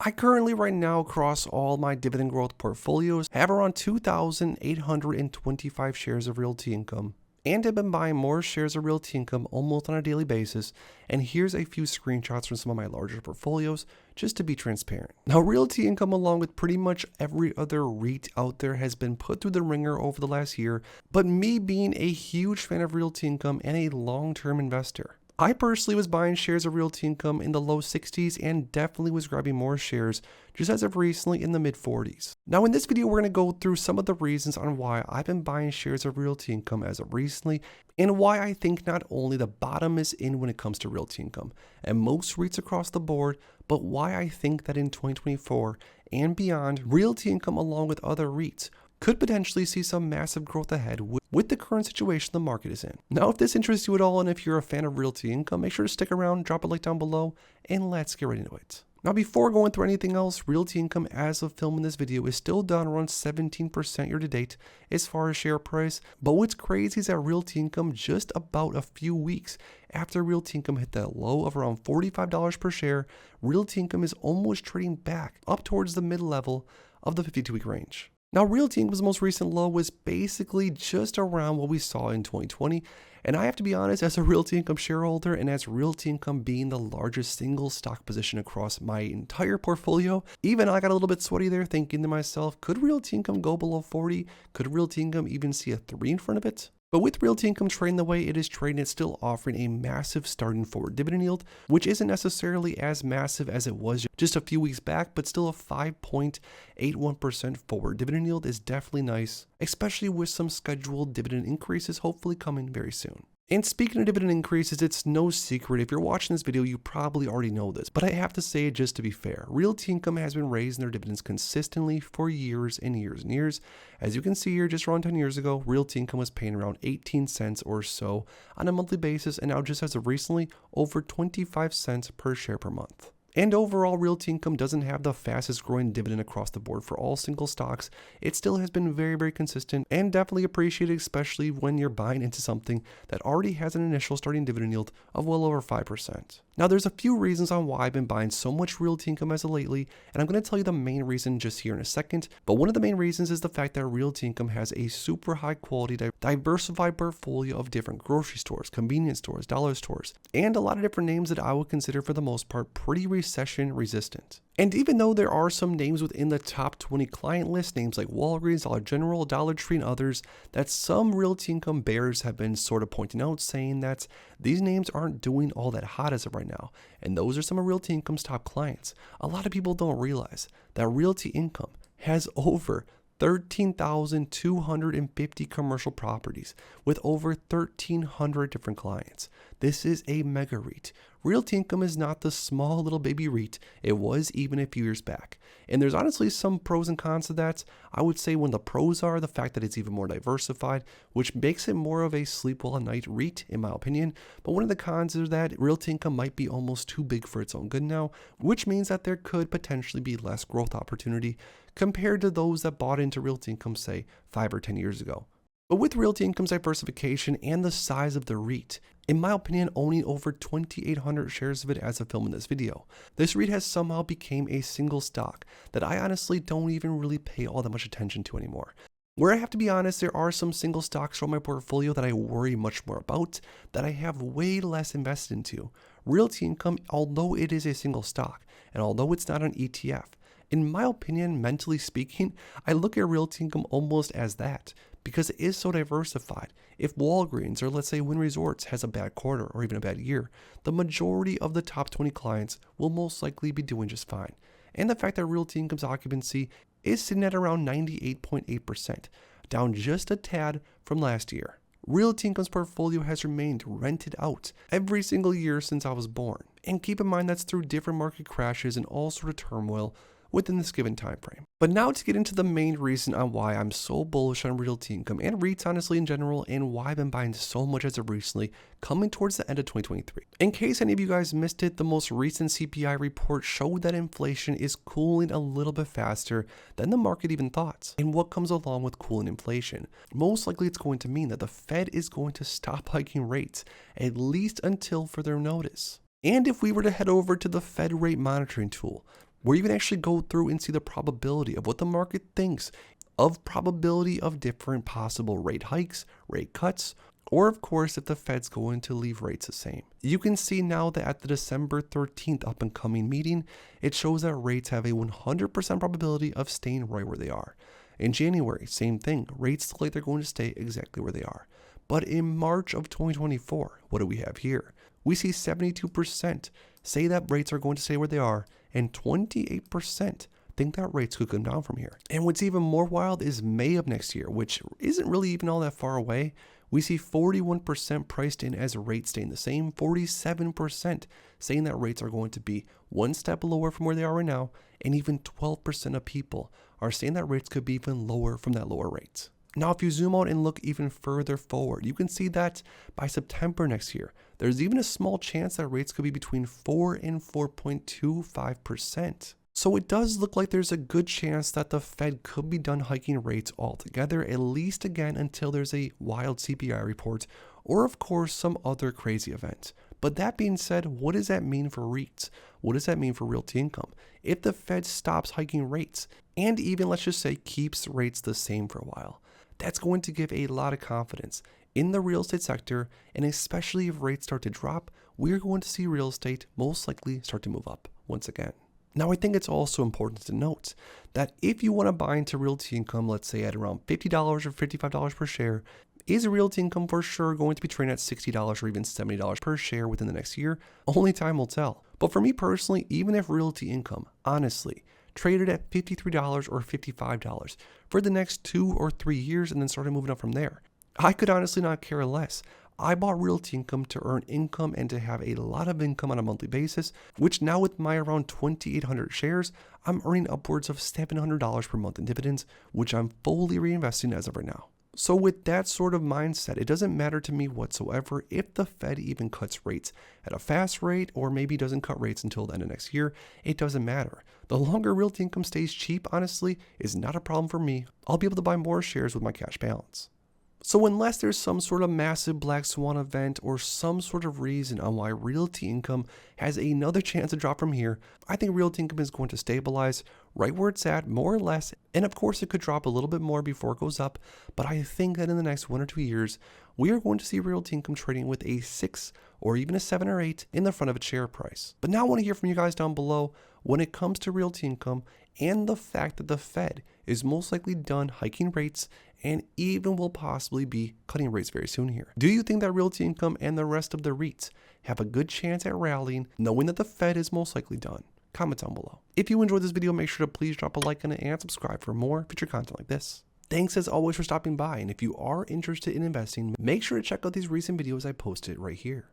I currently right now across all my dividend growth portfolios have around 2,825 shares of Realty Income. And I've been buying more shares of Realty Income almost on a daily basis, and here's a few screenshots from some of my larger portfolios, just to be transparent. Now, Realty Income, along with pretty much every other REIT out there, has been put through the ringer over the last year, but me being a huge fan of Realty Income and a long-term investor, I personally was buying shares of Realty Income in the low 60s and definitely was grabbing more shares just as of recently in the mid 40s. Now in this video, we're going to go through some of the reasons on why I've been buying shares of Realty Income as of recently and why I think not only the bottom is in when it comes to Realty Income and most REITs across the board, but why I think that in 2024 and beyond, Realty Income along with other REITs could potentially see some massive growth ahead with the current situation the market is in. Now, if this interests you at all, and if you're a fan of Realty Income, make sure to stick around, drop a like down below, and let's get right into it. Now, before going through anything else, Realty Income as of filming this video is still down around 17% year to date as far as share price. But what's crazy is that Realty Income, just about a few weeks after Realty Income hit that low of around $45 per share, Realty Income is almost trading back up towards the mid-level of the 52-week range. Now, Realty Income's most recent low was basically just around what we saw in 2020, and I have to be honest, as a Realty Income shareholder and as Realty Income being the largest single stock position across my entire portfolio, even I got a little bit sweaty there thinking to myself, could Realty Income go below 40? Could Realty Income even see a 3 in front of it? But with Realty Income trading the way it is trading, it's still offering a massive starting forward dividend yield, which isn't necessarily as massive as it was just a few weeks back, but still a 5.81% forward dividend yield is definitely nice, especially with some scheduled dividend increases hopefully coming very soon. And speaking of dividend increases, it's no secret, if you're watching this video, you probably already know this, but I have to say it just to be fair. Realty Income has been raising their dividends consistently for years and years and years. As you can see here, just around 10 years ago, Realty Income was paying around 18 cents or so on a monthly basis, and now just as of recently, over 25 cents per share per month. And overall, Realty Income doesn't have the fastest growing dividend across the board for all single stocks. It still has been very, very consistent and definitely appreciated, especially when you're buying into something that already has an initial starting dividend yield of well over 5%. Now, there's a few reasons on why I've been buying so much Realty Income as of lately, and I'm going to tell you the main reason just here in a second. But one of the main reasons is the fact that Realty Income has a super high quality, diversified portfolio of different grocery stores, convenience stores, dollar stores, and a lot of different names that I would consider for the most part pretty recession resistant. And even though there are some names within the top 20 client list, names like Walgreens, Dollar General, Dollar Tree, and others, that some Realty Income bears have been sort of pointing out, saying that these names aren't doing all that hot as of right now. And those are some of Realty Income's top clients. A lot of people don't realize that Realty Income has over 13,250 commercial properties with over 1,300 different clients. This is a mega REIT. Realty Income is not the small little baby REIT it was even a few years back. And there's honestly some pros and cons to that. I would say one of the pros are the fact that it's even more diversified, which makes it more of a sleep well at night REIT in my opinion. But one of the cons is that Realty Income might be almost too big for its own good now, which means that there could potentially be less growth opportunity compared to those that bought into Realty Income, say, 5 or 10 years ago. But with Realty Income's diversification and the size of the REIT, in my opinion, owning over 2,800 shares of it as of filming this video, this REIT has somehow become a single stock that I honestly don't even really pay all that much attention to anymore. Where I have to be honest, there are some single stocks from my portfolio that I worry much more about, that I have way less invested into. Realty Income, although it is a single stock, and although it's not an ETF, in my opinion, mentally speaking, I look at Realty Income almost as that, because it is so diversified. If Walgreens or let's say Wynn Resorts has a bad quarter or even a bad year, the majority of the top 20 clients will most likely be doing just fine. And the fact that Realty Income's occupancy is sitting at around 98.8%, down just a tad from last year. Realty Income's portfolio has remained rented out every single year since I was born. And keep in mind that's through different market crashes and all sort of turmoil within this given time frame. But now to get into the main reason on why I'm so bullish on Realty Income and REITs honestly in general, and why I've been buying so much as of recently, coming towards the end of 2023. In case any of you guys missed it, the most recent CPI report showed that inflation is cooling a little bit faster than the market even thought. And what comes along with cooling inflation? Most likely it's going to mean that the Fed is going to stop hiking rates, at least until further notice. And if we were to head over to the Fed rate monitoring tool, where you can actually go through and see the probability of what the market thinks of probability of different possible rate hikes, rate cuts, or of course if the Fed's going to leave rates the same. You can see now that at the December 13th up and coming meeting, it shows that rates have a 100% probability of staying right where they are. In January, same thing, rates look like they're going to stay exactly where they are. But in March of 2024, what do we have here? We see 72% say that rates are going to stay where they are, and 28% think that rates could come down from here. And what's even more wild is May of next year, which isn't really even all that far away. We see 41% priced in as rates staying the same, 47% saying that rates are going to be one step lower from where they are right now, and even 12% of people are saying that rates could be even lower from that lower rate. Now, if you zoom out and look even further forward, you can see that by September next year, there's even a small chance that rates could be between 4 and 4.25%. So it does look like there's a good chance that the Fed could be done hiking rates altogether, at least again until there's a wild CPI report or of course some other crazy event. But that being said, what does that mean for REITs? What does that mean for realty income? If the Fed stops hiking rates and even let's just say keeps rates the same for a while, that's going to give a lot of confidence in the real estate sector, and especially if rates start to drop, we're going to see real estate most likely start to move up once again. Now, I think it's also important to note that if you want to buy into realty income, let's say at around $50 or $55 per share, is realty income for sure going to be trading at $60 or even $70 per share within the next year? Only time will tell. But for me personally, even if realty income, honestly, traded at $53 or $55 for the next 2 or 3 years and then started moving up from there, I could honestly not care less. I bought realty income to earn income and to have a lot of income on a monthly basis, which now with my around 2,800 shares, I'm earning upwards of $700 per month in dividends, which I'm fully reinvesting as of right now. So with that sort of mindset, it doesn't matter to me whatsoever if the Fed even cuts rates at a fast rate or maybe doesn't cut rates until the end of next year. It doesn't matter. The longer realty income stays cheap, honestly, is not a problem for me. I'll be able to buy more shares with my cash balance. So unless there's some sort of massive black swan event or some sort of reason on why realty income has another chance to drop from here, I think realty income is going to stabilize right where it's at, more or less. And of course, it could drop a little bit more before it goes up. But I think that in the next 1 or 2 years, we are going to see realty income trading with a 6 or even a 7 or 8 in the front of its share price. But now I want to hear from you guys down below when it comes to realty income and the fact that the Fed is most likely done hiking rates and even will possibly be cutting rates very soon here. Do you think that realty income and the rest of the REITs have a good chance at rallying, knowing that the Fed is most likely done? Comment down below. If you enjoyed this video, make sure to please drop a like on it and subscribe for more future content like this. Thanks as always for stopping by, and if you are interested in investing, make sure to check out these recent videos I posted right here.